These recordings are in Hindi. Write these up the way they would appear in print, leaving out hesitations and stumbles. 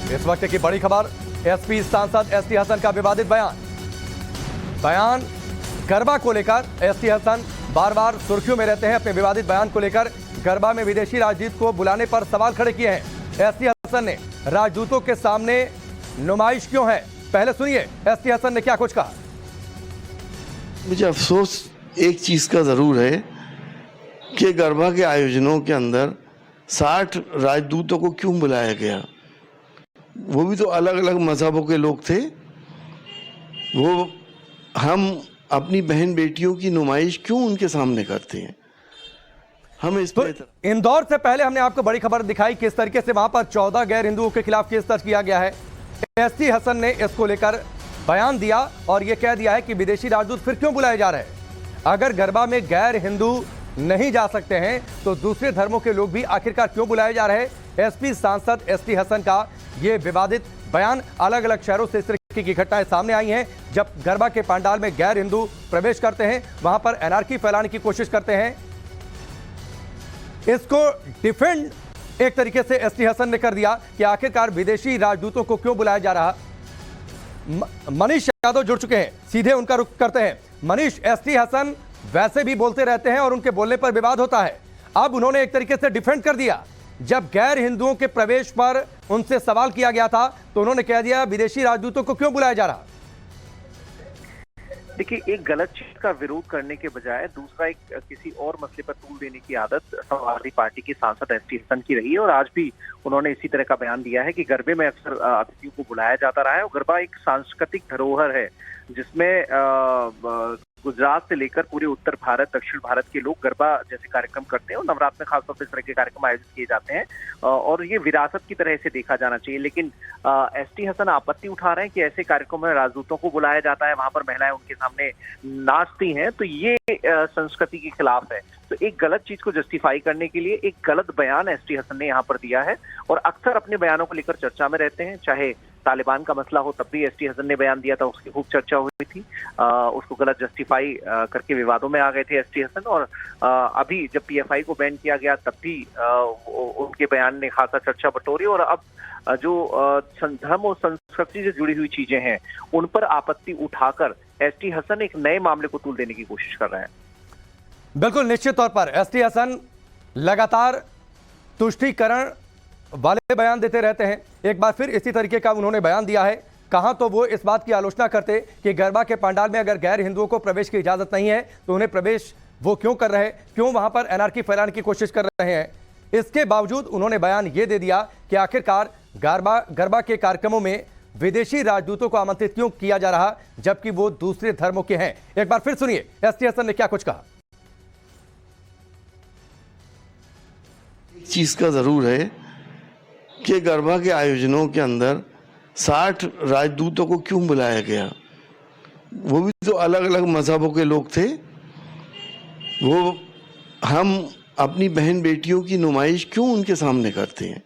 इस वक्त की बड़ी खबर, एसपी सांसद एसटी हसन का विवादित बयान गरबा को लेकर। एसटी हसन बार बार सुर्खियों में रहते हैं अपने विवादित बयान को लेकर। गरबा में विदेशी राजदूत को बुलाने पर सवाल खड़े किए हैं एसटी हसन ने। राजदूतों के सामने नुमाइश क्यों है, पहले सुनिए एसटी हसन ने क्या कुछ कहा। मुझे अफसोस एक चीज का जरूर है कि गरबा के आयोजनों के अंदर 60 राजदूतों को क्यों बुलाया गया। वो भी तो अलग अलग मजहबों के लोग थे। वो हम अपनी बहन बेटियों की नुमाइश क्यों उनके सामने करते हैं। हम इस तो इंदौर से पहले हमने आपको बड़ी खबर दिखाई किस तरीके से वहां पर 14 गैर हिंदुओं के खिलाफ केस दर्ज किया गया है। एसटी हसन ने इसको लेकर बयान दिया और यह कह दिया है कि विदेशी राजदूत फिर क्यों बुलाए जा रहे हैं। अगर गरबा में गैर हिंदू नहीं जा सकते हैं तो दूसरे धर्मों के लोग भी आखिरकार क्यों बुलाए जा रहे हैं। एसपी सांसद एसटी हसन का यह विवादित बयान। अलग अलग शहरों से इस तरीके की घटनाएं सामने आई हैं। जब गरबा के पंडाल में गैर हिंदू प्रवेश करते हैं, वहां पर एनार्की फैलाने की कोशिश करते हैं। इसको डिफेंड एक तरीके से एसटी हसन ने कर दिया कि आखिरकार विदेशी राजदूतों को क्यों बुलाया जा रहा। मनीष यादव जुड़ चुके हैं, सीधे उनका रुख करते हैं। मनीष, एसटी हसन वैसे भी बोलते रहते हैं और उनके बोलने पर विवाद होता है। अब उन्होंने एक तरीके से डिफेंड कर दिया। जब गैर हिंदुओं के प्रवेश पर उनसे सवाल किया गया था तो उन्होंने कह दिया विदेशी राजदूतों को क्यों बुलाया जा रहा। देखिए, एक गलत चीज का विरोध करने के बजाय दूसरा एक किसी और मसले पर तूल देने की आदत समाजवादी पार्टी की सांसद एसटी हसन की रही है और आज भी उन्होंने इसी तरह का बयान दिया है कि गरबे में अक्सर अतिथियों को बुलाया जाता रहा है। और गरबा एक सांस्कृतिक धरोहर है जिसमें गुजरात से लेकर पूरे उत्तर भारत, दक्षिण भारत के लोग गरबा जैसे कार्यक्रम करते हैं और नवरात्र में खासतौर पर इस तरह के कार्यक्रम आयोजित किए जाते हैं और ये विरासत की तरह से देखा जाना चाहिए। लेकिन एसटी हसन आपत्ति उठा रहे हैं कि ऐसे कार्यक्रमों में राजदूतों को बुलाया जाता है, वहां पर महिलाएं उनके सामने नाचती हैं, तो ये संस्कृति के खिलाफ है। तो एक गलत चीज को जस्टिफाई करने के लिए एक गलत बयान एसटी हसन ने यहाँ पर दिया है और अक्सर अपने बयानों को लेकर चर्चा में रहते हैं। चाहे तालिबान का मसला हो तब भी एसटी हसन ने बयान दिया था, उसकी खूब चर्चा हुई थी। उसको गलत जस्टिफाई करके विवादों में आ गए थे एसटी हसन। और अभी जब पीएफआई को बैन किया गया तब भी उनके बयान ने खासा चर्चा बटोरी। और अब जो धर्म और संस्कृति से जुड़ी हुई चीजें हैं उन पर आपत्ति उठाकर एसटी हसन एक नए मामले को तूल देने की कोशिश कर रहे हैं। बिल्कुल, निश्चित तौर पर एसटी हसन लगातार तुष्टीकरण वाले बयान देते रहते हैं। एक बार फिर इसी तरीके का उन्होंने बयान दिया है। कहां तो वो इस बात की आलोचना करते कि गरबा के पंडाल में अगर गैर हिंदुओं को प्रवेश की इजाजत नहीं है तो उन्हें प्रवेश वो क्यों कर रहे हैं, क्यों वहां पर एनार्की फैलाने की कोशिश कर रहे हैं। इसके बावजूद उन्होंने बयान ये दे दिया कि आखिरकार गरबा के कार्यक्रमों में विदेशी राजदूतों को आमंत्रित क्यों किया जा रहा जबकि वो दूसरे धर्मों के हैं। एक बार फिर सुनिए एसटी हसन ने क्या कुछ कहा। एक चीज का जरूर है कि गरबा के आयोजनों के अंदर 60 राजदूतों को क्यों बुलाया गया। वो भी तो अलग अलग मजहबों के लोग थे। वो हम अपनी बहन बेटियों की नुमाइश क्यों उनके सामने करते हैं।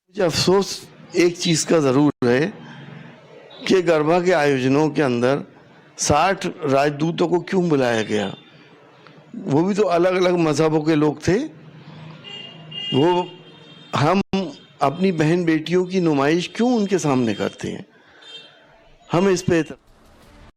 मुझे अफसोस एक चीज का जरूर है कि गरबा के आयोजनों के अंदर 60 राजदूतों को क्यों बुलाया गया। वो भी तो अलग अलग मजहबों के लोग थे। वो हम अपनी बहन बेटियों की नुमाइश क्यों उनके सामने करते हैं। हम इस पे